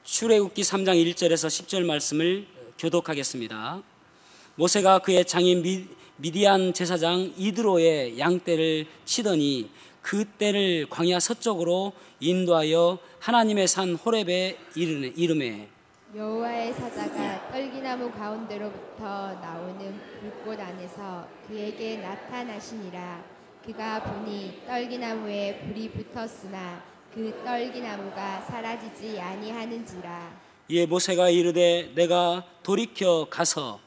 출애굽기 3장 1절에서 10절 말씀을 교독하겠습니다. 모세가 그의 장인 미디안 제사장 이드로의 양떼를 치더니 그 떼를 광야 서쪽으로 인도하여 하나님의 산 호렙에 이르매 여호와의 사자가 떨기나무 가운데로부터 나오는 불꽃 안에서 그에게 나타나시니라. 그가 보니 떨기나무에 불이 붙었으나 그 떨기나무가 사라지지 아니하는지라. 이에 모세가 이르되 내가 돌이켜 가서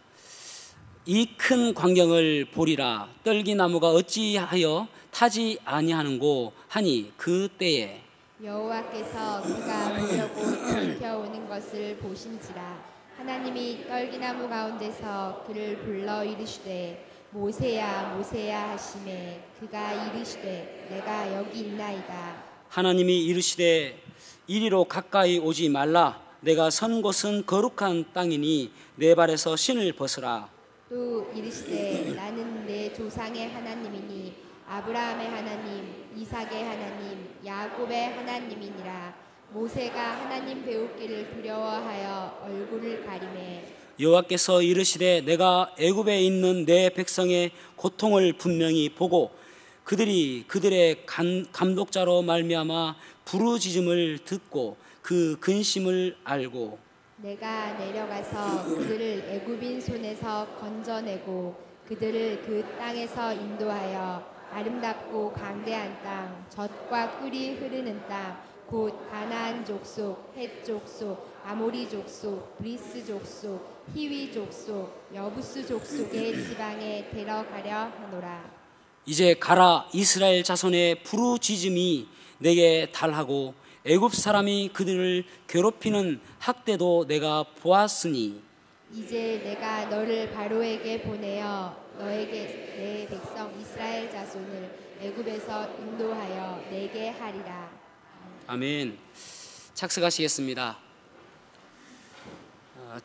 이 큰 광경을 보리라. 떨기나무가 어찌하여 타지 아니하는고 하니 그 때에 여호와께서 그가 보려고 돌이켜오는 것을 보신지라. 하나님이 떨기나무 가운데서 그를 불러 이르시되 모세야 모세야 하시매 그가 이르시되 내가 여기 있나이다. 하나님이 이르시되 이리로 가까이 오지 말라. 내가 선 곳은 거룩한 땅이니 내 발에서 신을 벗으라. 또 이르시되 나는 내 조상의 하나님이니 아브라함의 하나님 이삭의 하나님 야곱의 하나님이니라. 모세가 하나님 배우기를 두려워하여 얼굴을 가리매 여호와께서 이르시되 내가 애굽에 있는 내 백성의 고통을 분명히 보고 그들의 감독자로 말미암아 부르짖음을 듣고 그 근심을 알고 내가 내려가서 그들을 애굽인 손에서 건져내고 그들을 그 땅에서 인도하여 아름답고 강대한 땅 젖과 꿀이 흐르는 땅 곧 가나안 족속, 헷 족속, 아모리 족속, 브리스 족속, 히위 족속, 여부스 족속의 지방에 데려가려 하노라. 이제 가라. 이스라엘 자손의 부르짖음이 내게 달하고 애굽 사람이 그들을 괴롭히는 학대도 내가 보았으니 이제 내가 너를 바로에게 보내어 너에게 내 백성 이스라엘 자손을 애굽에서 인도하여 내게 하리라. 아멘. 착석하시겠습니다.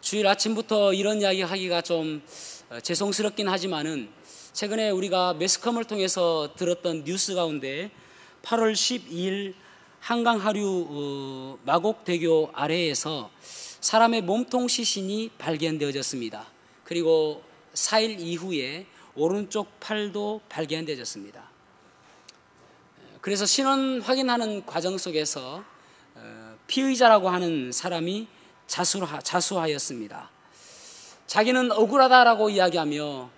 주일 아침부터 이런 이야기 하기가 좀 죄송스럽긴 하지만은 최근에 우리가 매스컴을 통해서 들었던 뉴스 가운데 8월 12일 한강 하류 마곡대교 아래에서 사람의 몸통 시신이 발견되어졌습니다. 그리고 4일 이후에 오른쪽 팔도 발견되어졌습니다. 그래서 신원 확인하는 과정 속에서 피의자라고 하는 사람이 자수하였습니다. 자기는 억울하다라고 이야기하며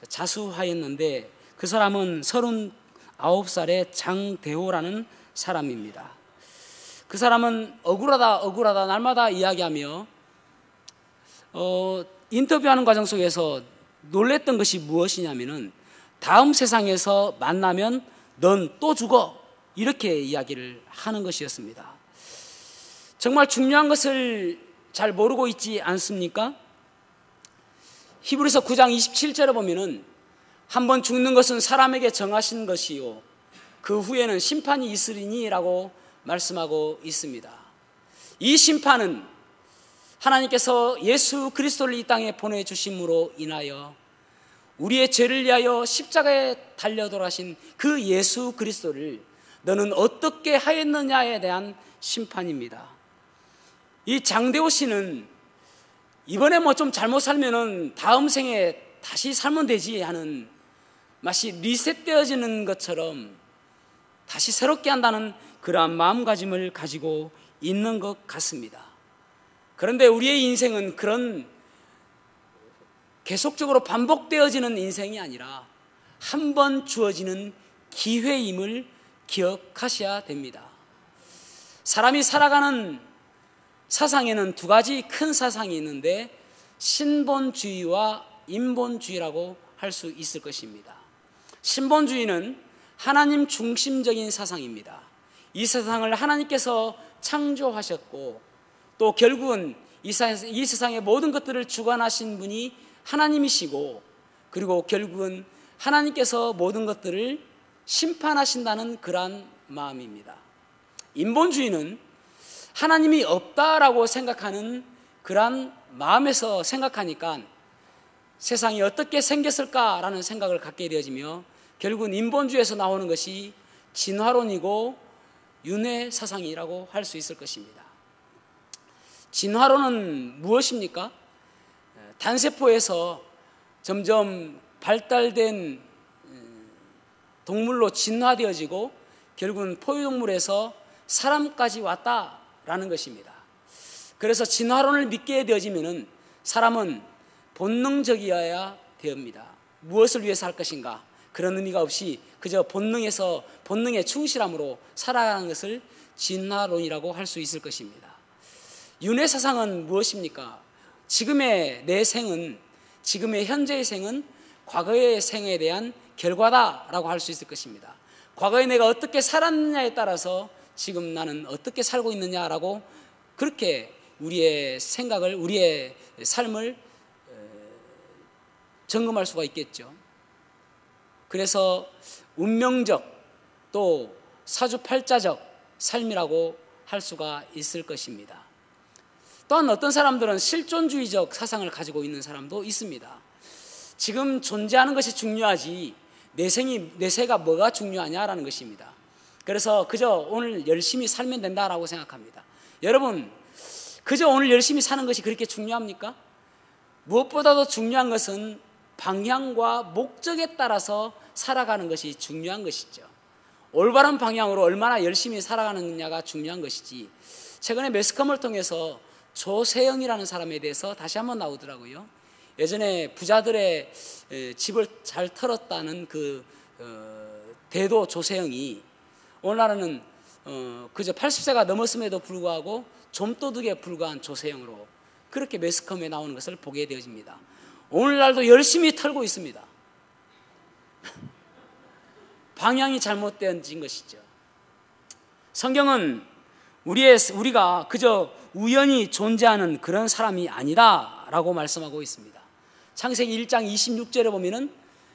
자수하였는데 그 사람은 39살의 장대호라는 사람입니다. 그 사람은 억울하다 날마다 이야기하며 인터뷰하는 과정 속에서 놀랬던 것이 무엇이냐면은 다음 세상에서 만나면 넌 또 죽어 이렇게 이야기를 하는 것이었습니다. 정말 중요한 것을 잘 모르고 있지 않습니까? 히브리서 9장 27절에 보면은 한번 죽는 것은 사람에게 정하신 것이요 그 후에는 심판이 있으리니라고 말씀하고 있습니다. 이 심판은 하나님께서 예수 그리스도를 이 땅에 보내주심으로 인하여 우리의 죄를 위하여 십자가에 달려 돌아가신 그 예수 그리스도를 너는 어떻게 하였느냐에 대한 심판입니다. 이 장대호 씨는 이번에 뭐 좀 잘못 살면은 다음 생에 다시 살면 되지 하는 마치 리셋되어지는 것처럼 다시 새롭게 한다는 그러한 마음가짐을 가지고 있는 것 같습니다. 그런데 우리의 인생은 그런 계속적으로 반복되어지는 인생이 아니라 한 번 주어지는 기회임을 기억하셔야 됩니다. 사람이 살아가는 사상에는 두 가지 큰 사상이 있는데 신본주의와 인본주의라고 할 수 있을 것입니다. 신본주의는 하나님 중심적인 사상입니다. 이 세상을 하나님께서 창조하셨고 또 결국은 이 세상의 모든 것들을 주관하신 분이 하나님이시고 그리고 결국은 하나님께서 모든 것들을 심판하신다는 그러한 마음입니다. 인본주의는 하나님이 없다라고 생각하는 그러한 마음에서 생각하니까 세상이 어떻게 생겼을까라는 생각을 갖게 되어지며 결국은 인본주의에서 나오는 것이 진화론이고 윤회 사상이라고 할 수 있을 것입니다. 진화론은 무엇입니까? 단세포에서 점점 발달된 동물로 진화되어지고 결국은 포유동물에서 사람까지 왔다라는 것입니다. 그래서 진화론을 믿게 되어지면은 사람은 본능적이어야 됩니다. 무엇을 위해서 할 것인가? 그런 의미가 없이 그저 본능에 충실함으로 살아가는 것을 진화론이라고 할 수 있을 것입니다. 윤회 사상은 무엇입니까? 지금의 내 생은, 지금의 현재의 생은 과거의 생에 대한 결과다라고 할 수 있을 것입니다. 과거에 내가 어떻게 살았느냐에 따라서 지금 나는 어떻게 살고 있느냐라고 그렇게 우리의 생각을, 우리의 삶을 점검할 수가 있겠죠. 그래서 운명적 또 사주팔자적 삶이라고 할 수가 있을 것입니다. 또한 어떤 사람들은 실존주의적 사상을 가지고 있는 사람도 있습니다. 지금 존재하는 것이 중요하지 내 세가 뭐가 중요하냐라는 것입니다. 그래서 그저 오늘 열심히 살면 된다라고 생각합니다. 여러분, 그저 오늘 열심히 사는 것이 그렇게 중요합니까? 무엇보다도 중요한 것은 방향과 목적에 따라서 살아가는 것이 중요한 것이죠. 올바른 방향으로 얼마나 열심히 살아가느냐가 중요한 것이지. 최근에 매스컴을 통해서 조세영이라는 사람에 대해서 다시 한번 나오더라고요. 예전에 부자들의 집을 잘 털었다는 그 대도 조세영이 오늘날은 그저 80세가 넘었음에도 불구하고 좀도둑에 불과한 조세영으로 그렇게 매스컴에 나오는 것을 보게 되어집니다. 오늘날도 열심히 털고 있습니다. 방향이 잘못된 것이죠. 성경은 우리가 그저 우연히 존재하는 그런 사람이 아니다라고 말씀하고 있습니다. 창세기 1장 26절에 보면은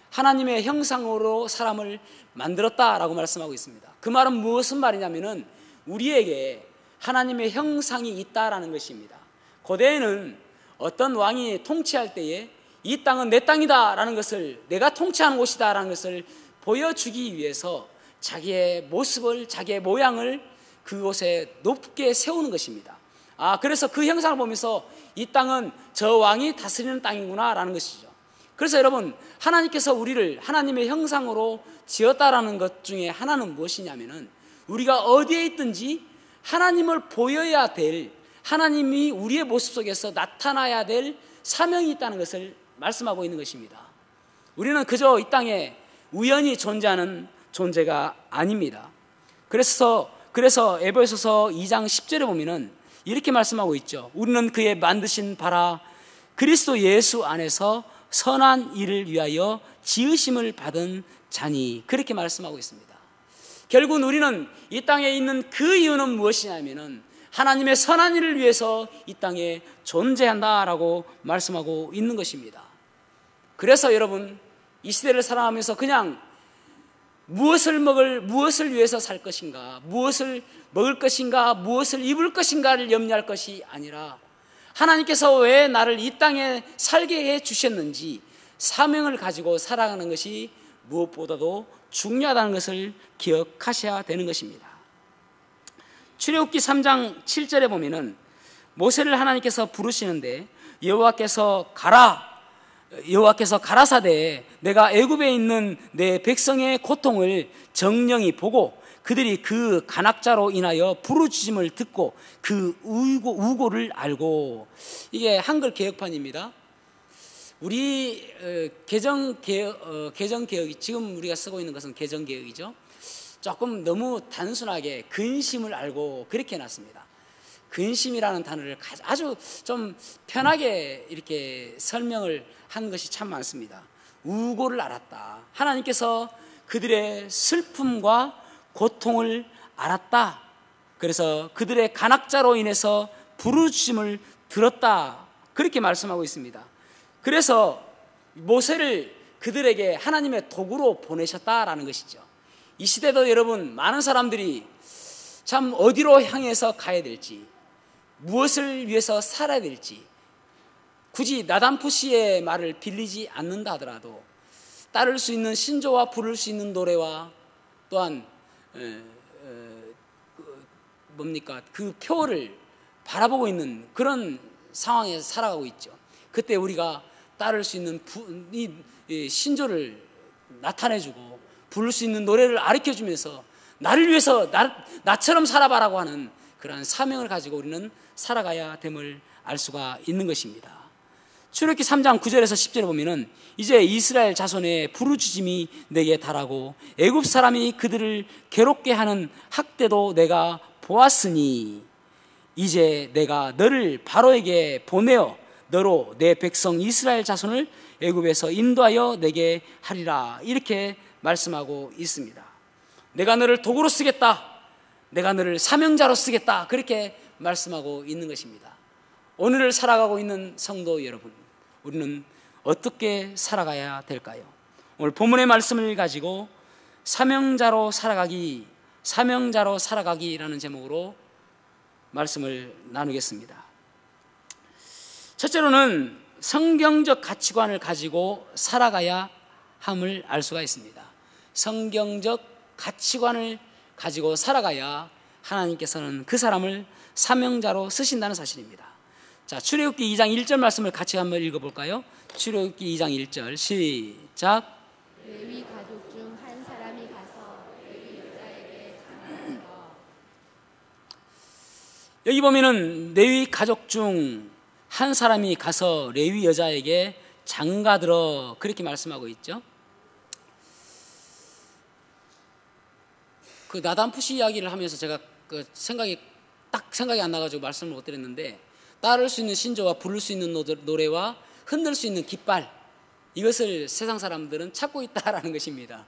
하나님의 형상으로 사람을 만들었다라고 말씀하고 있습니다. 그 말은 무슨 말이냐면은 우리에게 하나님의 형상이 있다라는 것입니다. 고대에는 어떤 왕이 통치할 때에 이 땅은 내 땅이다라는 것을, 내가 통치하는 곳이다라는 것을 보여주기 위해서 자기의 모습을, 자기의 모양을 그곳에 높게 세우는 것입니다. 그래서 그 형상을 보면서 이 땅은 저 왕이 다스리는 땅이구나 라는 것이죠. 그래서 여러분, 하나님께서 우리를 하나님의 형상으로 지었다라는 것 중에 하나는 무엇이냐면은 우리가 어디에 있든지 하나님을 보여야 될, 하나님이 우리의 모습 속에서 나타나야 될 사명이 있다는 것을 말씀하고 있는 것입니다. 우리는 그저 이 땅에 우연히 존재하는 존재가 아닙니다. 그래서 에베소서 2장 10절에 보면은 이렇게 말씀하고 있죠. 우리는 그의 만드신 바라 그리스도 예수 안에서 선한 일을 위하여 지으심을 받은 자니, 그렇게 말씀하고 있습니다. 결국은 우리는 이 땅에 있는 그 이유는 무엇이냐면은 하나님의 선한 일을 위해서 이 땅에 존재한다라고 말씀하고 있는 것입니다. 그래서 여러분, 이 시대를 살아가면서 그냥 무엇을 위해서 살 것인가, 무엇을 먹을 것인가, 무엇을 입을 것인가를 염려할 것이 아니라 하나님께서 왜 나를 이 땅에 살게 해 주셨는지 사명을 가지고 살아가는 것이 무엇보다도 중요하다는 것을 기억하셔야 되는 것입니다. 출애굽기 3장 7절에 보면은 모세를 하나님께서 부르시는데 여호와께서 가라사대 내가 애굽에 있는 내 백성의 고통을 정령이 보고 그들이 그 간악자로 인하여 부르짖음을 듣고 그 우고를 알고. 이게 한글 개혁판입니다. 우리 개정개혁이, 지금 우리가 쓰고 있는 것은 개정개혁이죠. 조금 너무 단순하게 근심을 알고 그렇게 해놨습니다. 근심이라는 단어를 아주 좀 편하게 이렇게 설명을 한 것이 참 많습니다. 우고를 알았다. 하나님께서 그들의 슬픔과 고통을 알았다. 그래서 그들의 간악자로 인해서 부르짖음을 들었다. 그렇게 말씀하고 있습니다. 그래서 모세를 그들에게 하나님의 도구로 보내셨다라는 것이죠. 이 시대도 여러분, 많은 사람들이 참 어디로 향해서 가야 될지, 무엇을 위해서 살아야 될지, 굳이 나담푸 씨의 말을 빌리지 않는다 하더라도 따를 수 있는 신조와 부를 수 있는 노래와 또한 그 표를 바라보고 있는 그런 상황에서 살아가고 있죠. 그때 우리가 따를 수 있는 이 신조를 나타내주고 부를 수 있는 노래를 가르쳐주면서 나를 위해서 나처럼 살아봐라고 하는 그러한 사명을 가지고 우리는 살아가야 됨을 알 수가 있는 것입니다. 출애굽기 3장 9절에서 10절에 보면은 이제 이스라엘 자손의 부르짖음이 내게 달하고 애굽 사람이 그들을 괴롭게 하는 학대도 내가 보았으니 이제 내가 너를 바로에게 보내어 너로 내 백성 이스라엘 자손을 애굽에서 인도하여 내게 하리라, 이렇게 말씀하고 있습니다. 내가 너를 도구로 쓰겠다, 내가 너를 사명자로 쓰겠다, 그렇게 말씀하고 있는 것입니다. 오늘을 살아가고 있는 성도 여러분, 우리는 어떻게 살아가야 될까요? 오늘 본문의 말씀을 가지고 사명자로 살아가기라는 제목으로 말씀을 나누겠습니다. 첫째로는 성경적 가치관을 가지고 살아가야 함을 알 수가 있습니다. 성경적 가치관을 가지고 살아가야 하나님께서는 그 사람을 사명자로 쓰신다는 사실입니다. 자, 출애굽기 2장 1절 말씀을 같이 한번 읽어볼까요? 출애굽기 2장 1절 시작. 레위 가족 중 한 사람이 가서 레위 여자에게 장가들어. 여기 보면은 레위 가족 중 한 사람이 가서 레위 여자에게 장가들어, 그렇게 말씀하고 있죠. 그 나단푸시 이야기를 하면서 제가 그 생각이 안 나가지고 말씀을 못 드렸는데, 따를 수 있는 신조와 부를 수 있는 노래와 흔들 수 있는 깃발, 이것을 세상 사람들은 찾고 있다라는 것입니다.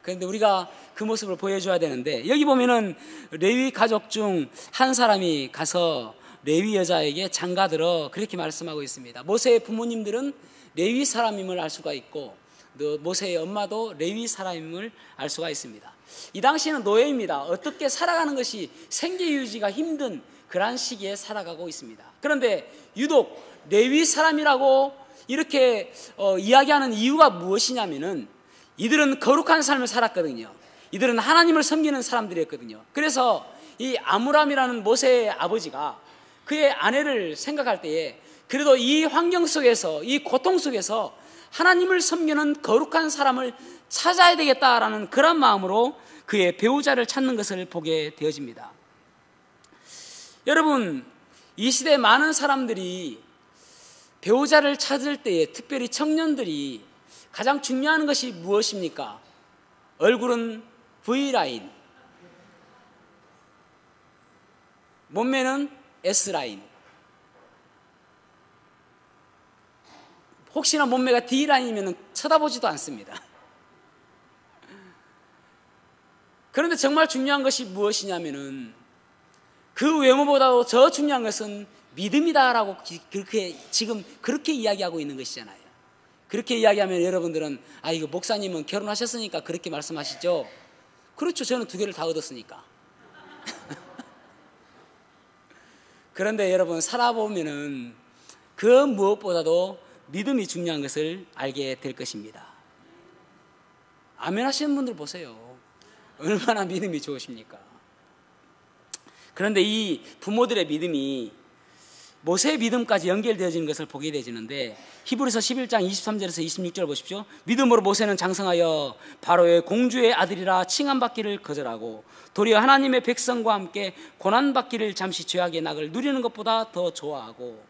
그런데 우리가 그 모습을 보여줘야 되는데, 여기 보면은 레위 가족 중 한 사람이 가서 레위 여자에게 장가들어, 그렇게 말씀하고 있습니다. 모세의 부모님들은 레위 사람임을 알 수가 있고, 또 모세의 엄마도 레위 사람임을 알 수가 있습니다. 이 당시에는 노예입니다. 어떻게 살아가는 것이 생계 유지가 힘든 그러한 시기에 살아가고 있습니다. 그런데 유독 레위 사람이라고 이렇게 이야기하는 이유가 무엇이냐면은, 이들은 거룩한 삶을 살았거든요. 이들은 하나님을 섬기는 사람들이었거든요. 그래서 이 아므람이라는 모세의 아버지가 그의 아내를 생각할 때에 그래도 이 환경 속에서, 이 고통 속에서 하나님을 섬기는 거룩한 사람을 찾아야 되겠다라는 그런 마음으로 그의 배우자를 찾는 것을 보게 되어집니다. 여러분, 이 시대 많은 사람들이 배우자를 찾을 때에, 특별히 청년들이 가장 중요한 것이 무엇입니까? 얼굴은 V라인, 몸매는 S라인, 혹시나 몸매가 D라인이면 쳐다보지도 않습니다. 그런데 정말 중요한 것이 무엇이냐면은, 그 외모보다도 더 중요한 것은 믿음이다라고 지금 그렇게 이야기하고 있는 것이잖아요. 그렇게 이야기하면 여러분들은 이거 목사님은 결혼하셨으니까 그렇게 말씀하시죠. 그렇죠. 저는 두 개를 다 얻었으니까. 그런데 여러분, 살아보면은 그 무엇보다도 믿음이 중요한 것을 알게 될 것입니다. 아멘 하시는 분들 보세요. 얼마나 믿음이 좋으십니까? 그런데 이 부모들의 믿음이 모세의 믿음까지 연결되어지는 것을 보게 되지는데, 히브리서 11장 23절에서 26절 보십시오. 믿음으로 모세는 장성하여 바로의 공주의 아들이라 칭함받기를 거절하고 도리어 하나님의 백성과 함께 고난받기를 잠시 죄악의 낙을 누리는 것보다 더 좋아하고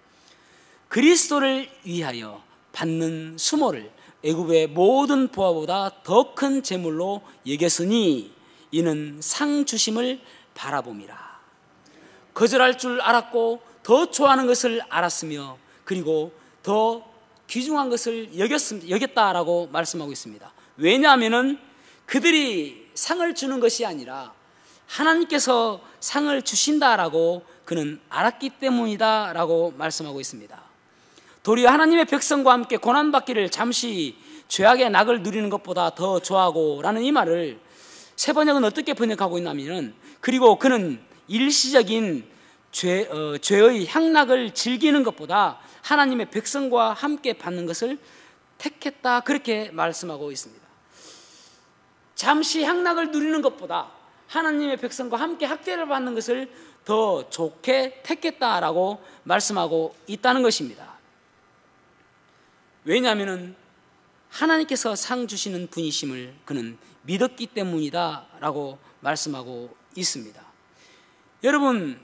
그리스도를 위하여 받는 수모를 애굽의 모든 보화보다 더 큰 재물로 여겼으니 이는 상 주심을 바라봄이라. 거절할 줄 알았고 더 좋아하는 것을 알았으며 그리고 더 귀중한 것을 여겼다라고 말씀하고 있습니다. 왜냐하면 그들이 상을 주는 것이 아니라 하나님께서 상을 주신다라고 그는 알았기 때문이다라고 말씀하고 있습니다. 도리어 하나님의 백성과 함께 고난받기를 잠시 죄악의 낙을 누리는 것보다 더 좋아하고 라는 이 말을 새 번역은 어떻게 번역하고 있냐면, 그리고 그는 일시적인 죄의 향락을 즐기는 것보다 하나님의 백성과 함께 받는 것을 택했다, 그렇게 말씀하고 있습니다. 잠시 향락을 누리는 것보다 하나님의 백성과 함께 학대를 받는 것을 더 좋게 택했다라고 말씀하고 있다는 것입니다. 왜냐하면 하나님께서 상 주시는 분이심을 그는 믿었기 때문이다 라고 말씀하고 있습니다. 여러분,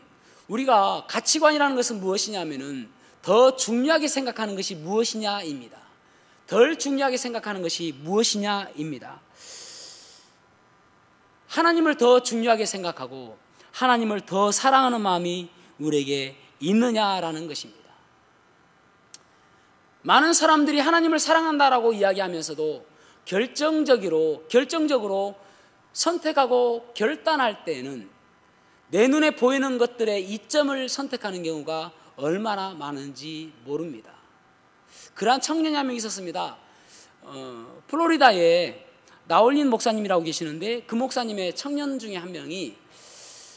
우리가 가치관이라는 것은 무엇이냐면은 더 중요하게 생각하는 것이 무엇이냐입니다. 덜 중요하게 생각하는 것이 무엇이냐입니다. 하나님을 더 중요하게 생각하고 하나님을 더 사랑하는 마음이 우리에게 있느냐라는 것입니다. 많은 사람들이 하나님을 사랑한다라고 이야기하면서도 결정적으로 선택하고 결단할 때에는 내 눈에 보이는 것들의 이점을 선택하는 경우가 얼마나 많은지 모릅니다. 그러한 청년이 한 명 있었습니다. 플로리다에 나올린 목사님이라고 계시는데 그 목사님의 청년 중에 한 명이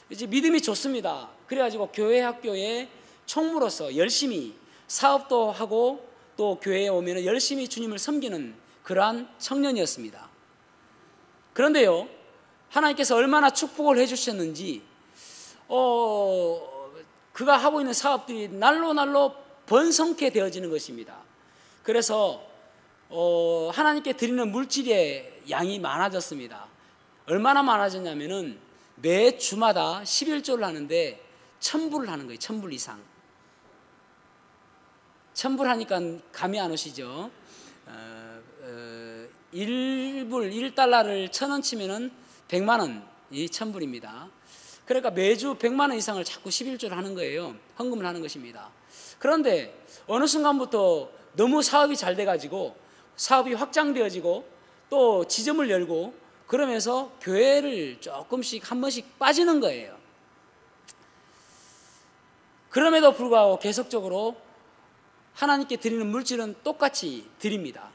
이제 믿음이 좋습니다. 그래가지고 교회 학교에 총무로서 열심히 사업도 하고 또 교회에 오면 열심히 주님을 섬기는 그러한 청년이었습니다. 그런데요, 하나님께서 얼마나 축복을 해주셨는지 그가 하고 있는 사업들이 날로 번성케 되어지는 것입니다. 그래서 하나님께 드리는 물질의 양이 많아졌습니다. 얼마나 많아졌냐면은 매 주마다 11조를 하는데 1000불을 하는 거예요. 1000불 이상. 1000불 하니까 감이 안 오시죠? 1달러를 1000원 치면은 100만 원이 1000불입니다. 그러니까 매주 100만 원 이상을 자꾸 11조를 하는 거예요. 헌금을 하는 것입니다. 그런데 어느 순간부터 너무 사업이 잘 돼가지고 사업이 확장되어지고 또 지점을 열고 그러면서 교회를 조금씩 한 번씩 빠지는 거예요. 그럼에도 불구하고 계속적으로 하나님께 드리는 물질은 똑같이 드립니다.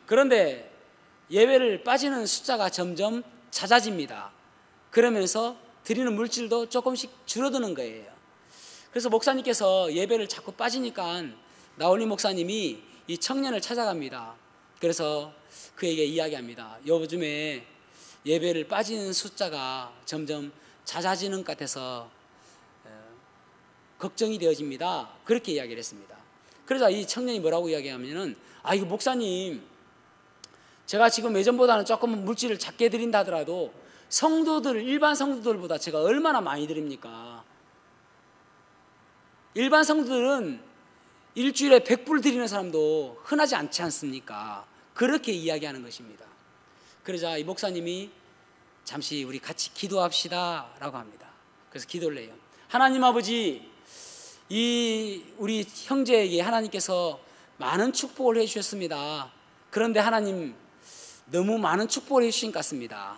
그런데 예배를 빠지는 숫자가 점점 잦아집니다. 그러면서 드리는 물질도 조금씩 줄어드는 거예요. 그래서 목사님께서 예배를 자꾸 빠지니까 나올린 목사님이 이 청년을 찾아갑니다. 그래서 그에게 이야기합니다. 요즘에 예배를 빠지는 숫자가 점점 잦아지는 것 같아서 걱정이 되어집니다. 그렇게 이야기를 했습니다. 그러자 이 청년이 뭐라고 이야기하면은 이거 목사님, 제가 지금 예전보다는 조금 물질을 작게 드린다 하더라도 일반 성도들보다 제가 얼마나 많이 드립니까? 일반 성도들은 일주일에 100불 드리는 사람도 흔하지 않지 않습니까? 그렇게 이야기하는 것입니다. 그러자 이 목사님이 잠시 우리 같이 기도합시다 라고 합니다. 그래서 기도를 해요. 하나님 아버지, 우리 형제에게 하나님께서 많은 축복을 해주셨습니다. 그런데 하나님, 너무 많은 축복을 해주신 것 같습니다.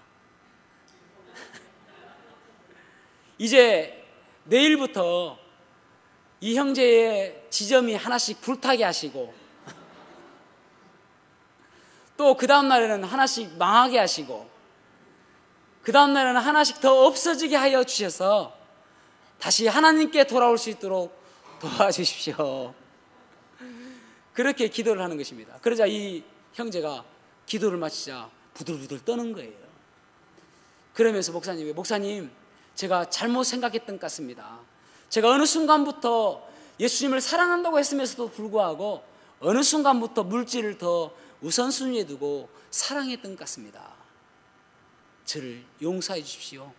이제 내일부터 이 형제의 지점이 하나씩 불타게 하시고 또 그 다음 날에는 하나씩 망하게 하시고 그 다음 날에는 하나씩 더 없어지게 하여 주셔서 다시 하나님께 돌아올 수 있도록 도와주십시오. 그렇게 기도를 하는 것입니다. 그러자 이 형제가 기도를 마치자 부들부들 떠는 거예요. 그러면서 목사님, 제가 잘못 생각했던 것 같습니다. 제가 어느 순간부터 예수님을 사랑한다고 했으면서도 불구하고 어느 순간부터 물질을 더 우선순위에 두고 사랑했던 것 같습니다. 저를 용서해 주십시오.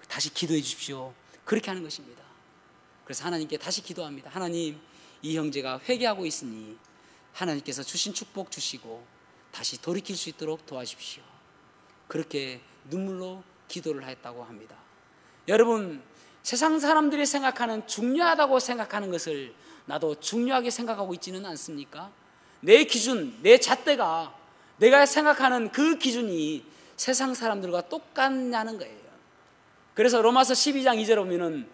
다시 기도해 주십시오. 그렇게 하는 것입니다. 그래서 하나님께 다시 기도합니다. 하나님, 이 형제가 회개하고 있으니 하나님께서 주신 축복 주시고 다시 돌이킬 수 있도록 도와주십시오. 그렇게 눈물로 기도를 했다고 합니다. 여러분, 세상 사람들이 생각하는 중요하다고 생각하는 것을 나도 중요하게 생각하고 있지는 않습니까? 내 기준, 내 잣대가 내가 생각하는 그 기준이 세상 사람들과 똑같냐는 거예요. 그래서 로마서 12장 2절에 보면은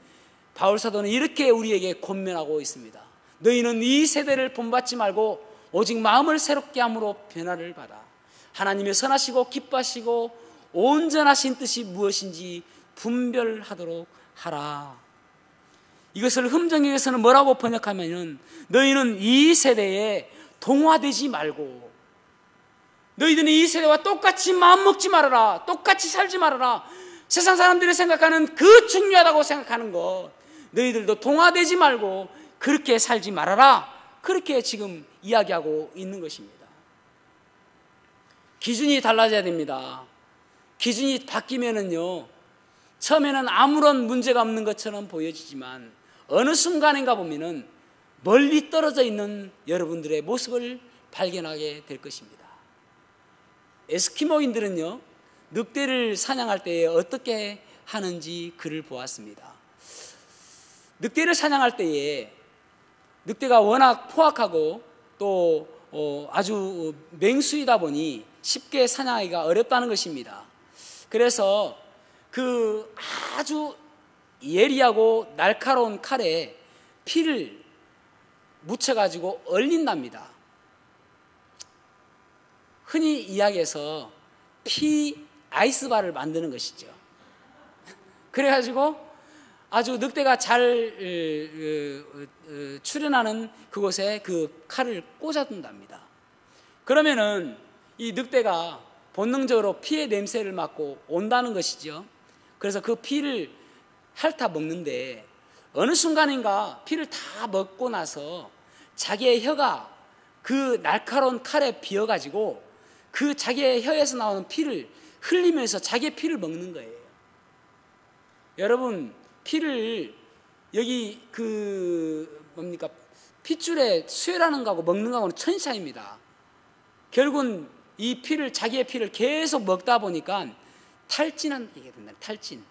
바울 사도는 이렇게 우리에게 권면하고 있습니다. 너희는 이 세대를 본받지 말고 오직 마음을 새롭게 함으로 변화를 받아 하나님의 선하시고 기뻐하시고 온전하신 뜻이 무엇인지 분별하도록 하라. 이것을 흠정역에서는 뭐라고 번역하면은 너희는 이 세대에 동화되지 말고 너희들은 이 세대와 똑같이 마음먹지 말아라. 똑같이 살지 말아라. 세상 사람들이 생각하는 그 중요하다고 생각하는 것, 너희들도 동화되지 말고 그렇게 살지 말아라. 그렇게 지금 이야기하고 있는 것입니다. 기준이 달라져야 됩니다. 기준이 바뀌면은요, 처음에는 아무런 문제가 없는 것처럼 보여지지만 어느 순간인가 보면은 멀리 떨어져 있는 여러분들의 모습을 발견하게 될 것입니다. 에스키모인들은요, 늑대를 사냥할 때에 어떻게 하는지 글을 보았습니다. 늑대를 사냥할 때에 늑대가 워낙 포악하고 또 아주 맹수이다 보니 쉽게 사냥하기가 어렵다는 것입니다. 그래서 그 아주 예리하고 날카로운 칼에 피를 묻혀가지고 얼린답니다. 흔히 이야기해서 피 아이스바를 만드는 것이죠. 그래가지고 아주 늑대가 잘 출현하는 그곳에 그 칼을 꽂아둔답니다. 그러면은 이 늑대가 본능적으로 피의 냄새를 맡고 온다는 것이죠. 그래서 그 피를 핥아 먹는데 어느 순간인가 피를 다 먹고 나서 자기의 혀가 그 날카로운 칼에 비어가지고 그 자기의 혀에서 나오는 피를 흘리면서 자기의 피를 먹는 거예요. 여러분, 피를 여기 핏줄에 수혈하는 거하고 먹는 거하고는 천지 차이입니다. 결국은 이 피를, 자기의 피를 계속 먹다 보니까 탈진한 게 된다. 탈진.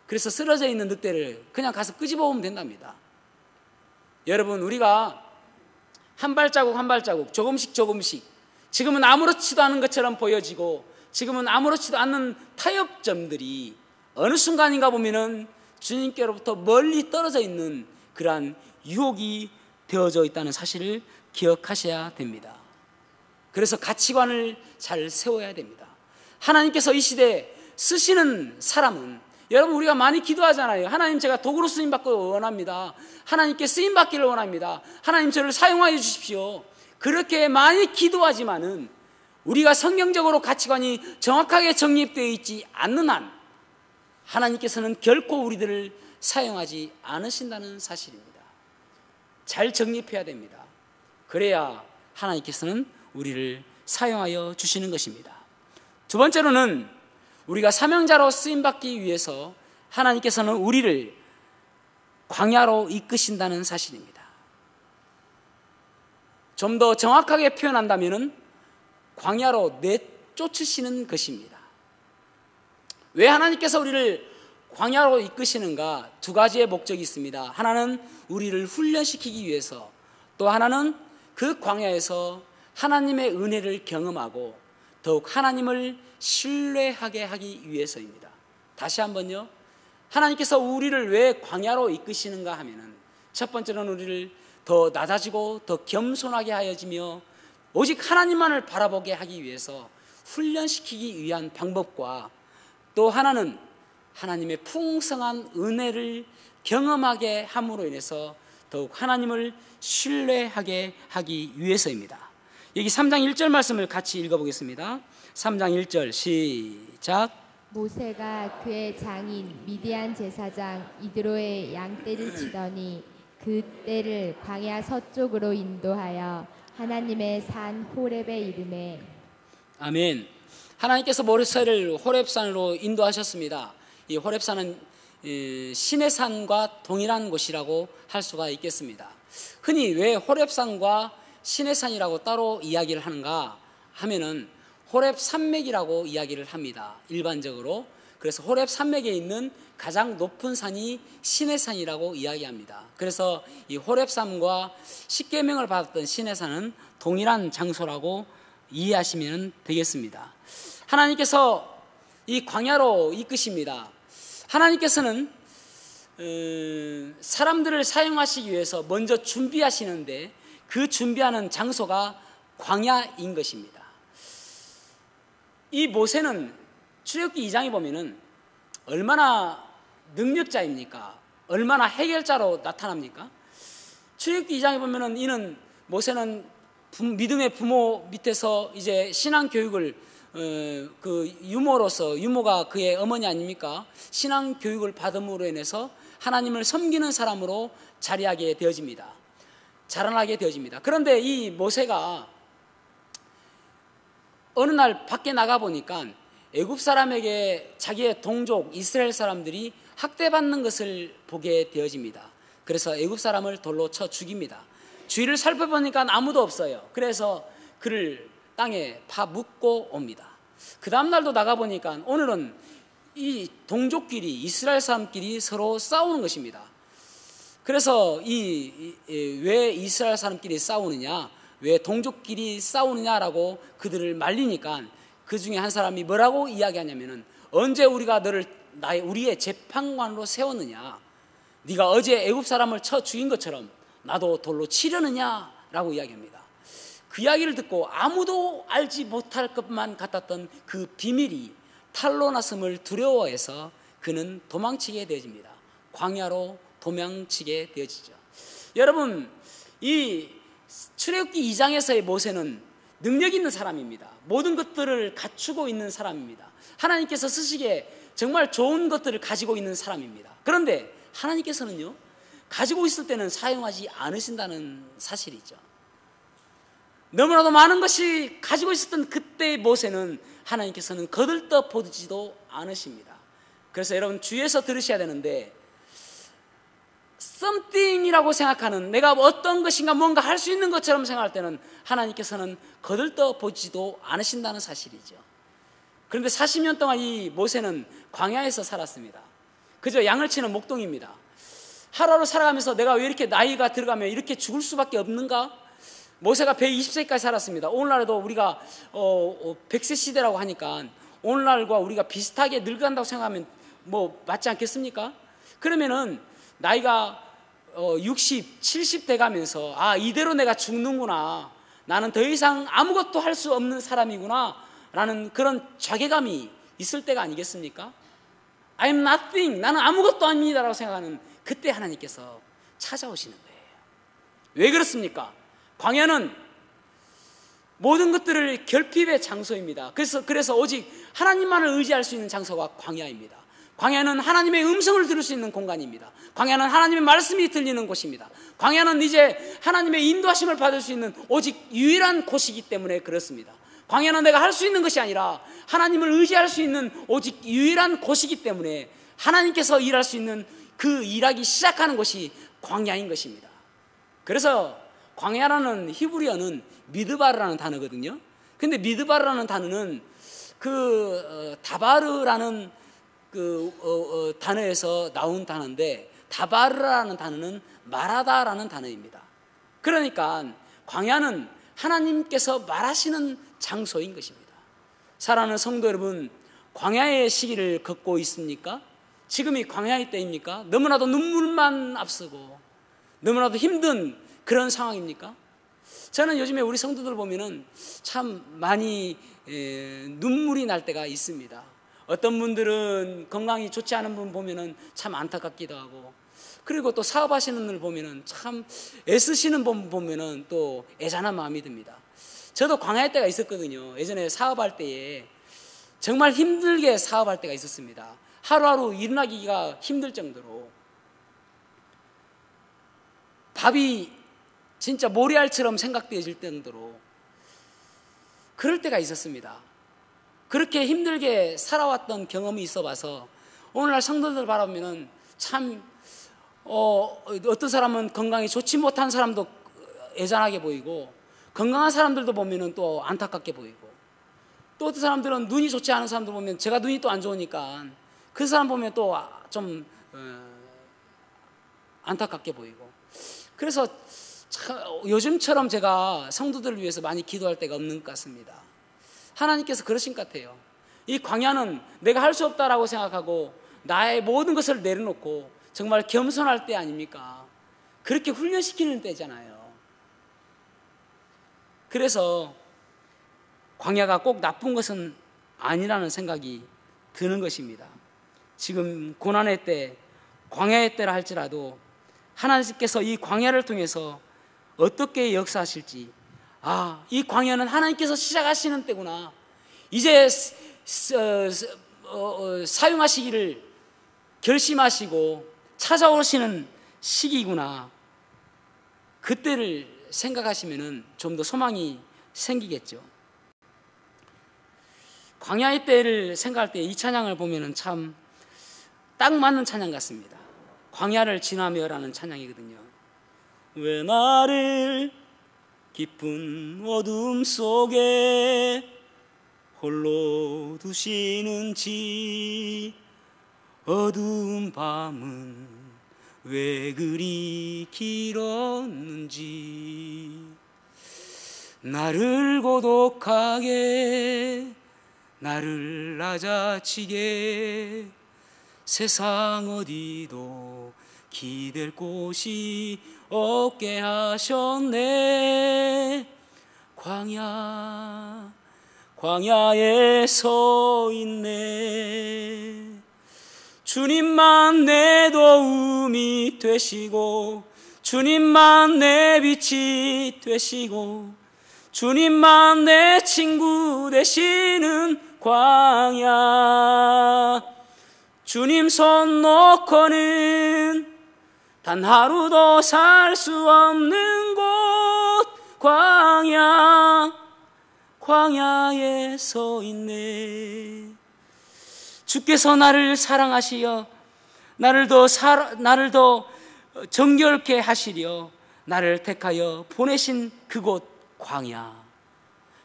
그래서 쓰러져 있는 늑대를 그냥 가서 끄집어 오면 된답니다. 여러분, 우리가 한 발자국 한 발자국 조금씩 지금은 아무렇지도 않은 것처럼 보여지고 지금은 아무렇지도 않은 타협점들이 어느 순간인가 보면은 주님께로부터 멀리 떨어져 있는 그러한 유혹이 되어져 있다는 사실을 기억하셔야 됩니다. 그래서 가치관을 잘 세워야 됩니다. 하나님께서 이 시대에 쓰시는 사람은, 여러분, 우리가 많이 기도하잖아요. 하나님, 제가 도구로 쓰임받기를 원합니다. 하나님께 쓰임받기를 원합니다. 하나님, 저를 사용하여 주십시오. 그렇게 많이 기도하지만은 우리가 성경적으로 가치관이 정확하게 정립되어 있지 않는 한 하나님께서는 결코 우리들을 사용하지 않으신다는 사실입니다. 잘 정립해야 됩니다. 그래야 하나님께서는 우리를 사용하여 주시는 것입니다. 두 번째로는 우리가 사명자로 쓰임받기 위해서 하나님께서는 우리를 광야로 이끄신다는 사실입니다. 좀 더 정확하게 표현한다면 광야로 내쫓으시는 것입니다. 왜 하나님께서 우리를 광야로 이끄시는가? 두 가지의 목적이 있습니다. 하나는 우리를 훈련시키기 위해서, 또 하나는 그 광야에서 하나님의 은혜를 경험하고 더욱 하나님을 신뢰하게 하기 위해서입니다. 다시 한번요. 하나님께서 우리를 왜 광야로 이끄시는가 하면은 첫 번째로는 우리를 더 낮아지고 더 겸손하게 하여지며 오직 하나님만을 바라보게 하기 위해서 훈련시키기 위한 방법과, 또 하나는 하나님의 풍성한 은혜를 경험하게 함으로 인해서 더욱 하나님을 신뢰하게 하기 위해서입니다. 여기 3장 1절 말씀을 같이 읽어보겠습니다. 3장 1절 시작. 모세가 그의 장인 미디안 제사장 이드로의 양떼를 치더니 그 떼를 광야 서쪽으로 인도하여 하나님의 산 호렙에 이르매. 아멘. 하나님께서 모세를 호렙산으로 인도하셨습니다. 이 호렙산은 신의 산과 동일한 곳이라고 할 수가 있겠습니다. 흔히 왜 호렙산과 신의 산이라고 따로 이야기를 하는가 하면은 호렙 산맥이라고 이야기를 합니다. 일반적으로. 그래서 호렙 산맥에 있는 가장 높은 산이 신의 산이라고 이야기합니다. 그래서 이 호렙산과 십계명을 받았던 신의 산은 동일한 장소라고 이해하시면 되겠습니다. 하나님께서 이 광야로 이끄십니다. 하나님께서는 사람들을 사용하시기 위해서 먼저 준비하시는데 그 준비하는 장소가 광야인 것입니다. 이 모세는 출애굽기 2장에 보면은 얼마나 능력자입니까? 얼마나 해결자로 나타납니까? 출애굽기 2장에 보면은 모세는 믿음의 부모 밑에서 이제 신앙 교육을 그 유모가 그의 어머니 아닙니까? 신앙 교육을 받음으로 인해서 하나님을 섬기는 사람으로 자라나게 되어집니다. 그런데 이 모세가 어느 날 밖에 나가 보니까 애굽 사람에게 자기의 동족 이스라엘 사람들이 학대받는 것을 보게 되어집니다. 그래서 애굽 사람을 돌로 쳐 죽입니다. 주위를 살펴보니까 아무도 없어요. 그래서 그를 땅에 파묻고 옵니다. 그 다음 날도 나가보니까 오늘은 이 동족끼리, 이스라엘 사람끼리 서로 싸우는 것입니다. 그래서 왜 이스라엘 사람끼리 싸우느냐, 왜 동족끼리 싸우느냐라고 그들을 말리니까 그 중에 한 사람이 뭐라고 이야기하냐면은, 언제 우리가 너를 우리의 재판관으로 세웠느냐, 네가 어제 애굽 사람을 쳐 죽인 것처럼 나도 돌로 치려느냐라고 이야기합니다. 그 이야기를 듣고 아무도 알지 못할 것만 같았던 그 비밀이 탄로 났음을 두려워해서 그는 도망치게 되어집니다. 광야로 도망치게 되어지죠. 여러분, 이 출애굽기 2장에서의 모세는 능력 있는 사람입니다. 모든 것들을 갖추고 있는 사람입니다. 하나님께서 쓰시기에 정말 좋은 것들을 가지고 있는 사람입니다. 그런데 하나님께서는요, 가지고 있을 때는 사용하지 않으신다는 사실이죠. 너무나도 많은 것이 가지고 있었던 그때의 모세는 하나님께서는 거들떠 보지도 않으십니다. 그래서 여러분 주위에서 들으셔야 되는데, something이라고 생각하는, 내가 어떤 것인가 뭔가 할 수 있는 것처럼 생각할 때는 하나님께서는 거들떠 보지도 않으신다는 사실이죠. 그런데 40년 동안 이 모세는 광야에서 살았습니다. 그저 양을 치는 목동입니다. 하루하루 살아가면서 내가 왜 이렇게 나이가 들어가면 이렇게 죽을 수밖에 없는가? 모세가 120세까지 살았습니다. 오늘날에도 우리가 100세 시대라고 하니까 오늘날과 우리가 비슷하게 늙어간다고 생각하면 뭐 맞지 않겠습니까? 그러면은 나이가 60, 70 돼가면서 이대로 내가 죽는구나, 나는 더 이상 아무것도 할 수 없는 사람이구나 라는 그런 자괴감이 있을 때가 아니겠습니까? I'm nothing, 나는 아무것도 아닙니다 라고 생각하는 그때 하나님께서 찾아오시는 거예요. 왜 그렇습니까? 광야는 모든 것들을 결핍의 장소입니다. 그래서 오직 하나님만을 의지할 수 있는 장소가 광야입니다. 광야는 하나님의 음성을 들을 수 있는 공간입니다. 광야는 하나님의 말씀이 들리는 곳입니다. 광야는 이제 하나님의 인도하심을 받을 수 있는 오직 유일한 곳이기 때문에 그렇습니다. 광야는 내가 할 수 있는 것이 아니라 하나님을 의지할 수 있는 오직 유일한 곳이기 때문에 하나님께서 일할 수 있는 그 일하기 시작하는 곳이 광야인 것입니다. 그래서 광야라는 히브리어는 미드바르라는 단어거든요. 근데 미드바르라는 단어는 다바르라는 단어에서 나온 단어인데, 다바르라는 단어는 말하다라는 단어입니다. 그러니까 광야는 하나님께서 말하시는 장소인 것입니다. 사랑하는 성도 여러분, 광야의 시기를 걷고 있습니까? 지금이 광야의 때입니까? 너무나도 눈물만 앞서고 너무나도 힘든 그런 상황입니까? 저는 요즘에 우리 성도들 보면은 참 많이 눈물이 날 때가 있습니다. 어떤 분들은 건강이 좋지 않은 분 보면은 참 안타깝기도 하고, 그리고 또 사업하시는 분을 보면은 참 애쓰시는 분 보면은 또 애잔한 마음이 듭니다. 저도 광야의 때가 있었거든요. 예전에 사업할 때에 정말 힘들게 사업할 때가 있었습니다. 하루하루 일어나기가 힘들 정도로 밥이 진짜 모래알처럼 생각되어질 정도로 그럴 때가 있었습니다. 그렇게 힘들게 살아왔던 경험이 있어봐서 오늘날 성도들 바라보면은 참 어떤 사람은 건강이 좋지 못한 사람도 애잔하게 보이고, 건강한 사람들도 보면은 또 안타깝게 보이고, 또 어떤 사람들은 눈이 좋지 않은 사람들 보면, 제가 눈이 또 안 좋으니까 그 사람 보면 또 좀 안타깝게 보이고, 그래서 요즘처럼 제가 성도들을 위해서 많이 기도할 때가 없는 것 같습니다. 하나님께서 그러신 것 같아요. 이 광야는 내가 할 수 없다라고 생각하고 나의 모든 것을 내려놓고 정말 겸손할 때 아닙니까? 그렇게 훈련시키는 때잖아요. 그래서 광야가 꼭 나쁜 것은 아니라는 생각이 드는 것입니다. 지금 고난의 때, 광야의 때라 할지라도 하나님께서 이 광야를 통해서 어떻게 역사하실지, 이 광야는 하나님께서 시작하시는 때구나, 이제 사용하시기를 결심하시고 찾아오시는 시기구나. 그때를 생각하시면은 좀 더 소망이 생기겠죠. 광야의 때를 생각할 때 이 찬양을 보면은 참 딱 맞는 찬양 같습니다. 광야를 지나며라는 찬양이거든요. 왜 나를 깊은 어둠 속에 홀로 두시는지, 어두운 밤은 왜 그리 길었는지, 나를 고독하게 나를 낮아치게 세상 어디도 기댈 곳이 없게 하셨네. 광야에 서 있네. 주님만 내 도움이 되시고, 주님만 내 빛이 되시고, 주님만 내 친구 되시는 광야. 주님 손 놓고는 단 하루도 살 수 없는 곳, 광야에 서 있네. 주께서 나를 사랑하시어 나를 더 정결케 하시려 나를 택하여 보내신 그곳 광야.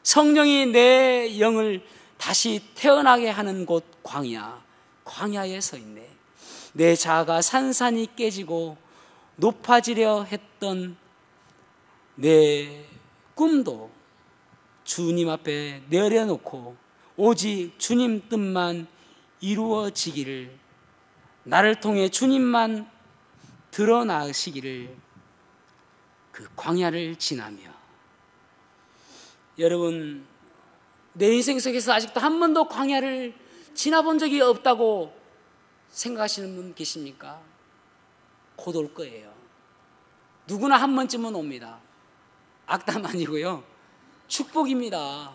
성령이 내 영을 다시 태어나게 하는 곳 광야에 서 있네. 내 자아가 산산이 깨지고 높아지려 했던 내 꿈도 주님 앞에 내려놓고 오직 주님 뜻만 이루어지기를, 나를 통해 주님만 드러나시기를, 그 광야를 지나며. 여러분, 내 인생 속에서 아직도 한 번도 광야를 지나본 적이 없다고 생각하시는 분 계십니까? 곧 올 거예요. 누구나 한 번쯤은 옵니다. 악담 아니고요, 축복입니다.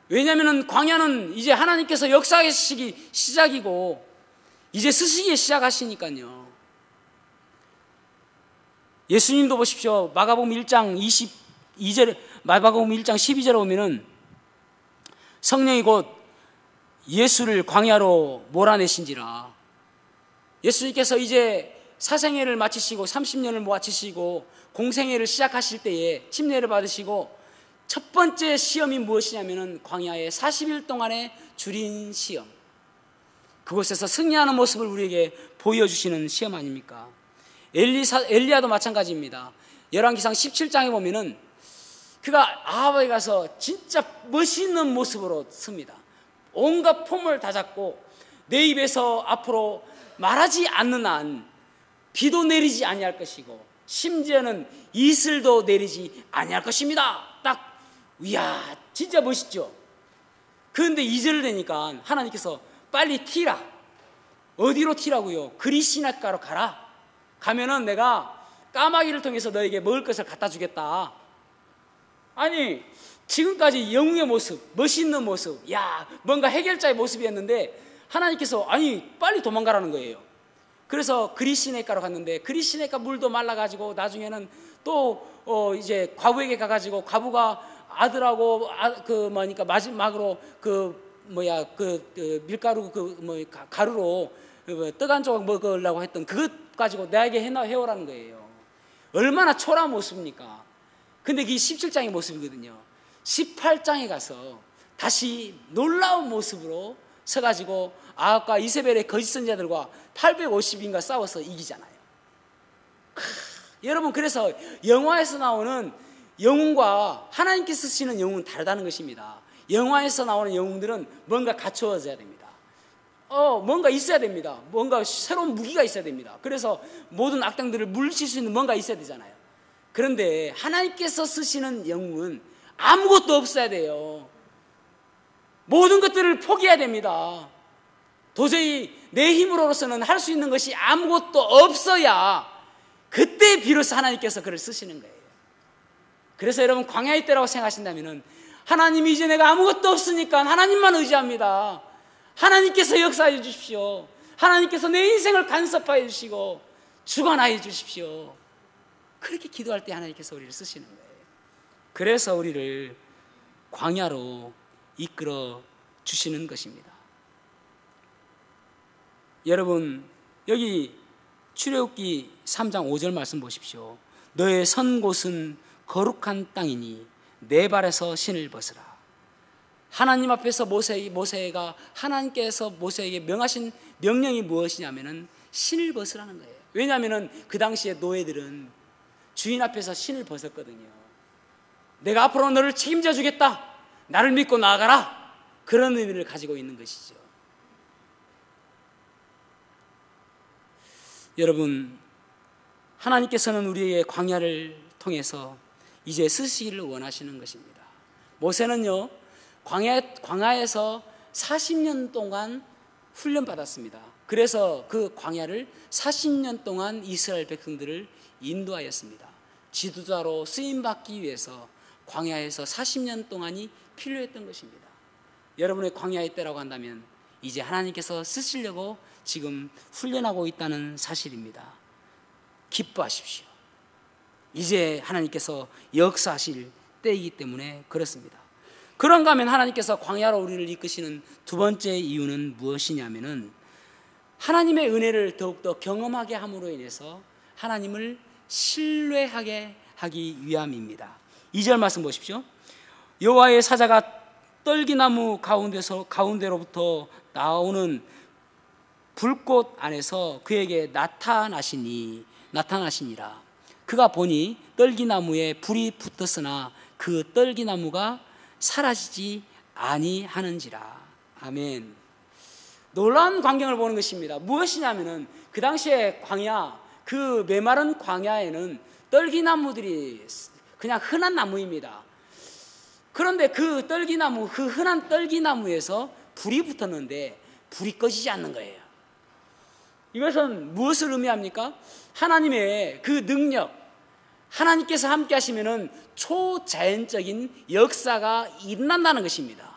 왜냐하면 광야는 이제 하나님께서 역사하시기 시작이고 이제 쓰시기 시작하시니까요. 예수님도 보십시오. 마가복음 1장 12절에 보면은 성령이 곧 예수를 광야로 몰아내신지라. 예수님께서 이제 사생애를 마치시고 30년을 마치시고 공생애를 시작하실 때에 침례를 받으시고 첫 번째 시험이 무엇이냐면은 광야의 40일 동안의 주린 시험, 그곳에서 승리하는 모습을 우리에게 보여주시는 시험 아닙니까? 엘리야도 마찬가지입니다. 열왕기상 17장에 보면은 그가 아합에 가서 진짜 멋있는 모습으로 섭니다. 온갖 폼을 다 잡고 내 입에서 앞으로 말하지 않는 한 비도 내리지 아니할 것이고 심지어는 이슬도 내리지 아니할 것입니다. 딱, 이야, 진짜 멋있죠. 그런데 2절 되니까 하나님께서 빨리 튀라. 어디로 튀라고요? 그리시나가로 가라. 가면은 내가 까마귀를 통해서 너에게 먹을 것을 갖다 주겠다. 아니, 지금까지 영웅의 모습, 멋있는 모습, 야, 뭔가 해결자의 모습이었는데 하나님께서 아니 빨리 도망가라는 거예요. 그래서 그리시네가로 갔는데 그리시네가 물도 말라가지고 나중에는 또 이제 과부에게 가가지고 과부가 아들하고 마지막으로 밀가루 가루로 떡 한 조각 먹으려고 했던 그것 가지고 나에게 해오라는 거예요. 얼마나 초라한 모습입니까? 근데 그게 17장의 모습이거든요. 18장에 가서 다시 놀라운 모습으로 서가지고 아합과 이세벨의 거짓 선지자들과 850인가 싸워서 이기잖아요. 여러분, 그래서 영화에서 나오는 영웅과 하나님께서 쓰시는 영웅은 다르다는 것입니다. 영화에서 나오는 영웅들은 뭔가 갖추어져야 됩니다. 뭔가 있어야 됩니다. 뭔가 새로운 무기가 있어야 됩니다. 그래서 모든 악당들을 물리칠 수 있는 뭔가 있어야 되잖아요. 그런데 하나님께서 쓰시는 영웅은 아무것도 없어야 돼요. 모든 것들을 포기해야 됩니다. 도저히 내 힘으로서는 할 수 있는 것이 아무것도 없어야 그때 비로소 하나님께서 그를 쓰시는 거예요. 그래서 여러분, 광야의 때라고 생각하신다면 하나님, 이제 내가 아무것도 없으니까 하나님만 의지합니다. 하나님께서 역사해 주십시오. 하나님께서 내 인생을 간섭하여 주시고 주관하여 주십시오. 그렇게 기도할 때 하나님께서 우리를 쓰시는 거예요. 그래서 우리를 광야로 이끌어 주시는 것입니다. 여러분, 여기 출애굽기 3장 5절 말씀 보십시오. 너의 선 곳은 거룩한 땅이니 내 발에서 신을 벗으라. 하나님 앞에서 모세가 하나님께서 모세에게 명하신 명령이 무엇이냐면은 신을 벗으라는 거예요. 왜냐하면은 그 당시에 노예들은 주인 앞에서 신을 벗었거든요. 내가 앞으로 너를 책임져 주겠다, 나를 믿고 나아가라, 그런 의미를 가지고 있는 것이죠. 여러분, 하나님께서는 우리의 광야를 통해서 이제 쓰시기를 원하시는 것입니다. 모세는요, 광야에서 40년 동안 훈련받았습니다. 그래서 그 광야를 40년 동안 이스라엘 백성들을 인도하였습니다. 지도자로 쓰임받기 위해서 광야에서 40년 동안이 필요했던 것입니다. 여러분의 광야의 때라고 한다면 이제 하나님께서 쓰시려고 지금 훈련하고 있다는 사실입니다. 기뻐하십시오. 이제 하나님께서 역사하실 때이기 때문에 그렇습니다. 그런가 하면 하나님께서 광야로 우리를 이끄시는 두 번째 이유는 무엇이냐면은 하나님의 은혜를 더욱더 경험하게 함으로 인해서 하나님을 신뢰하게 하기 위함입니다. 2절 말씀 보십시오. 여호와의 사자가 떨기나무 가운데로부터 나오는 불꽃 안에서 그에게 나타나시니라. 그가 보니 떨기나무에 불이 붙었으나 그 떨기나무가 사라지지 아니하는지라. 아멘. 놀라운 광경을 보는 것입니다. 무엇이냐면은 그 당시에 광야, 그 메마른 광야에는 떨기나무들이 그냥 흔한 나무입니다. 그런데 그 흔한 떨기나무에서 불이 붙었는데 불이 꺼지지 않는 거예요. 이것은 무엇을 의미합니까? 하나님의 그 능력, 하나님께서 함께 하시면은 초자연적인 역사가 일어난다는 것입니다.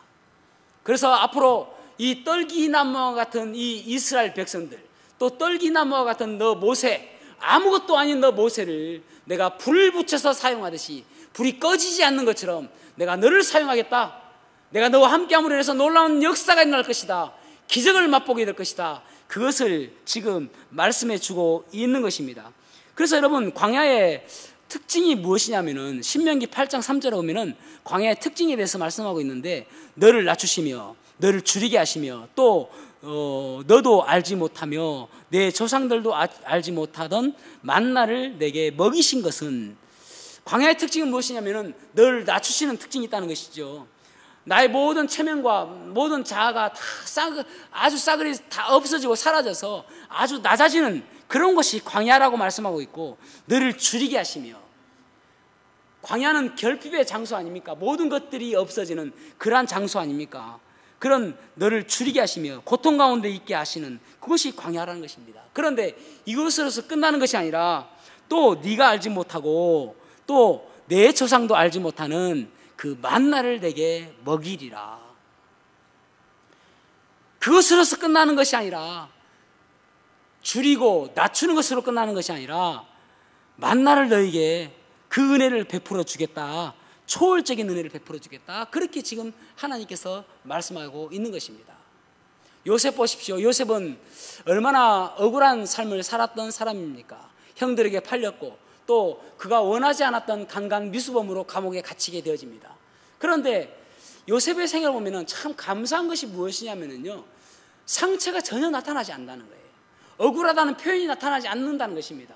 그래서 앞으로 이 떨기나무와 같은 이 이스라엘 백성들, 또 떨기나무와 같은 너 모세, 아무것도 아닌 너 모세를 내가 불을 붙여서 사용하듯이 불이 꺼지지 않는 것처럼 내가 너를 사용하겠다. 내가 너와 함께함으로 인해서 놀라운 역사가 일어날 것이다. 기적을 맛보게 될 것이다. 그것을 지금 말씀해 주고 있는 것입니다. 그래서 여러분, 광야의 특징이 무엇이냐면은 신명기 8장 3절에 보면은 광야의 특징에 대해서 말씀하고 있는데, 너를 낮추시며 너를 줄이게 하시며 또 너도 알지 못하며 내 조상들도 알지 못하던 만나를 내게 먹이신 것은, 광야의 특징은 무엇이냐면은 너를 낮추시는 특징이 있다는 것이죠. 나의 모든 체면과 모든 자아가 다 아주 싸그리 다 없어지고 사라져서 아주 낮아지는 그런 것이 광야라고 말씀하고 있고, 너를 줄이게 하시며, 광야는 결핍의 장소 아닙니까? 모든 것들이 없어지는 그러한 장소 아닙니까? 그런 너를 줄이게 하시며 고통 가운데 있게 하시는 그것이 광야라는 것입니다. 그런데 이것으로서 끝나는 것이 아니라 또 네가 알지 못하고 또 내 조상도 알지 못하는 그 만나를 내게 먹이리라. 그것으로서 끝나는 것이 아니라, 줄이고 낮추는 것으로 끝나는 것이 아니라 만나를 너에게 그 은혜를 베풀어 주겠다. 초월적인 은혜를 베풀어 주겠다. 그렇게 지금 하나님께서 말씀하고 있는 것입니다. 요셉 보십시오. 요셉은 얼마나 억울한 삶을 살았던 사람입니까? 형들에게 팔렸고 또 그가 원하지 않았던 강간미수범으로 감옥에 갇히게 되어집니다. 그런데 요셉의 생애를 보면 참 감사한 것이 무엇이냐면요, 상처가 전혀 나타나지 않는다는 거예요. 억울하다는 표현이 나타나지 않는다는 것입니다.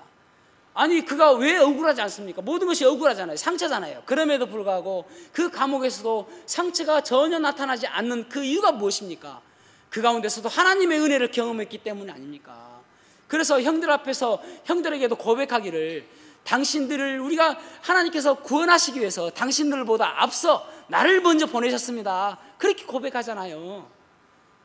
아니, 그가 왜 억울하지 않습니까? 모든 것이 억울하잖아요. 상처잖아요. 그럼에도 불구하고 그 감옥에서도 상처가 전혀 나타나지 않는 그 이유가 무엇입니까? 그 가운데서도 하나님의 은혜를 경험했기 때문 아닙니까? 그래서 형들 앞에서 형들에게도 고백하기를, 당신들을 우리가 하나님께서 구원하시기 위해서 당신들보다 앞서 나를 먼저 보내셨습니다. 그렇게 고백하잖아요.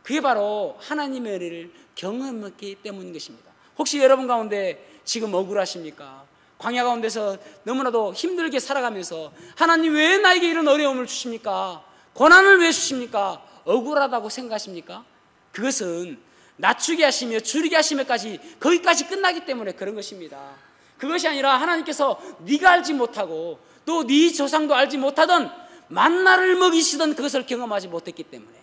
그게 바로 하나님의 은혜를 경험했기 때문인 것입니다. 혹시 여러분 가운데 지금 억울하십니까? 광야 가운데서 너무나도 힘들게 살아가면서 하나님 왜 나에게 이런 어려움을 주십니까? 고난을 왜 주십니까? 억울하다고 생각하십니까? 그것은 낮추게 하시며 줄이게 하시며까지 거기까지 끝나기 때문에 그런 것입니다. 그것이 아니라 하나님께서 네가 알지 못하고 또 네 조상도 알지 못하던 만나를 먹이시던 그것을 경험하지 못했기 때문에,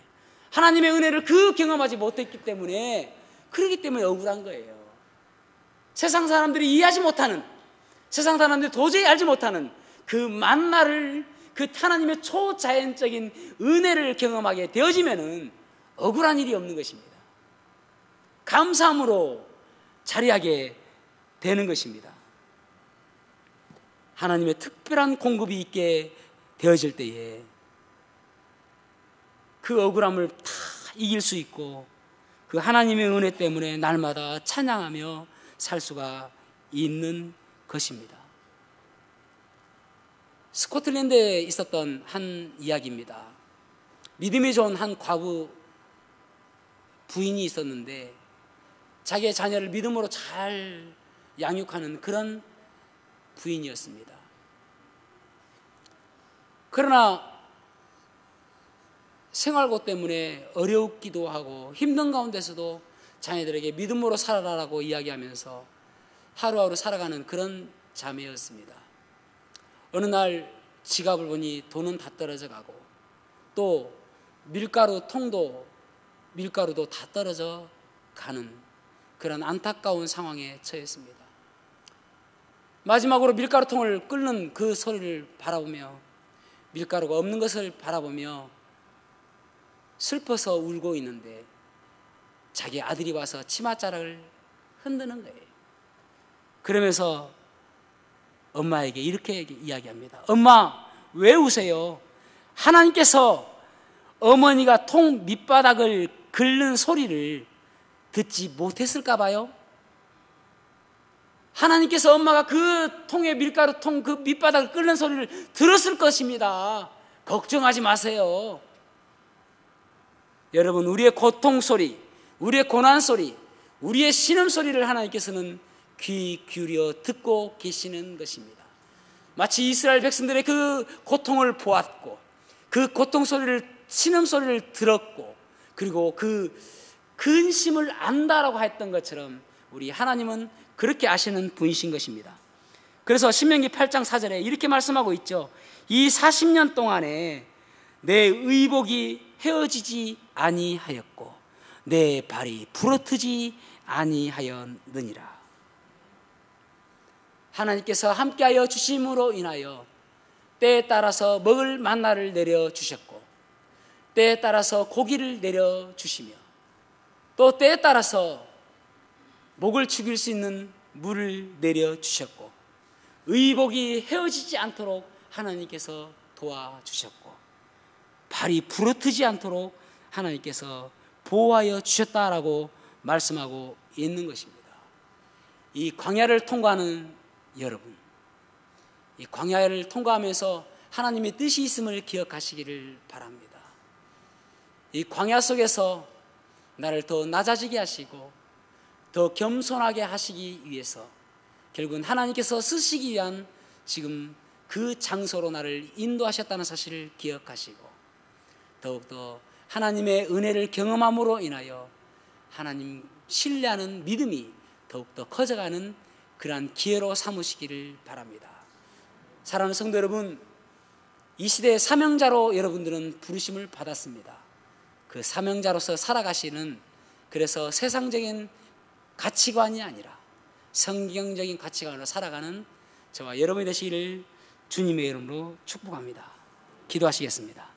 하나님의 은혜를 경험하지 못했기 때문에, 그렇기 때문에 억울한 거예요. 세상 사람들이 이해하지 못하는, 세상 사람들이 도저히 알지 못하는 그 만나를, 그 하나님의 초자연적인 은혜를 경험하게 되어지면은 억울한 일이 없는 것입니다. 감사함으로 자리하게 되는 것입니다. 하나님의 특별한 공급이 있게 되어질 때에 그 억울함을 다 이길 수 있고 그 하나님의 은혜 때문에 날마다 찬양하며 살 수가 있는 것입니다. 스코틀랜드에 있었던 한 이야기입니다. 믿음이 좋은 한 과부 부인이 있었는데 자기의 자녀를 믿음으로 잘 양육하는 그런 부인이었습니다. 그러나 생활고 때문에 어렵기도 하고 힘든 가운데서도 자녀들에게 믿음으로 살아라라고 이야기하면서 하루하루 살아가는 그런 자매였습니다. 어느 날 지갑을 보니 돈은 다 떨어져 가고 또 밀가루도 다 떨어져 가는 그런 안타까운 상황에 처했습니다. 마지막으로 밀가루통을 끓는 그 소리를 바라보며, 밀가루가 없는 것을 바라보며 슬퍼서 울고 있는데 자기 아들이 와서 치맛자락을 흔드는 거예요. 그러면서 엄마에게 이렇게 이야기합니다. 엄마, 왜 우세요? 하나님께서 어머니가 통 밑바닥을 긁는 소리를 듣지 못했을까 봐요. 하나님께서 엄마가 그 통에 밀가루통 그 밑바닥을 끓는 소리를 들었을 것입니다. 걱정하지 마세요. 여러분, 우리의 고통 소리, 우리의 고난 소리, 우리의 신음 소리를 하나님께서는 귀 기울여 듣고 계시는 것입니다. 마치 이스라엘 백성들의 그 고통을 보았고 그 고통 소리를, 신음 소리를 들었고 그리고 그 근심을 안다라고 했던 것처럼 우리 하나님은 그렇게 아시는 분이신 것입니다. 그래서 신명기 8장 4절에 이렇게 말씀하고 있죠. 이 40년 동안에 내 의복이 헤어지지 아니하였고 내 발이 부러뜨지 아니하였느니라. 하나님께서 함께하여 주심으로 인하여 때에 따라서 먹을 만나를 내려주셨고 때에 따라서 고기를 내려주시며 또 때에 따라서 목을 죽일 수 있는 물을 내려주셨고 의복이 헤어지지 않도록 하나님께서 도와주셨고 발이 부러뜨지 않도록 하나님께서 보호하여 주셨다라고 말씀하고 있는 것입니다. 이 광야를 통과하는 여러분, 이 광야를 통과하면서 하나님의 뜻이 있음을 기억하시기를 바랍니다. 이 광야 속에서 나를 더 낮아지게 하시고 더 겸손하게 하시기 위해서 결국은 하나님께서 쓰시기 위한 지금 그 장소로 나를 인도하셨다는 사실을 기억하시고 더욱더 하나님의 은혜를 경험함으로 인하여 하나님 신뢰하는 믿음이 더욱더 커져가는 그러한 기회로 삼으시기를 바랍니다. 사랑하는 성도 여러분, 이 시대의 사명자로 여러분들은 부르심을 받았습니다. 그 사명자로서 살아가시는, 그래서 세상적인 가치관이 아니라 성경적인 가치관으로 살아가는 저와 여러분이 되시기를 주님의 이름으로 축복합니다. 기도하시겠습니다.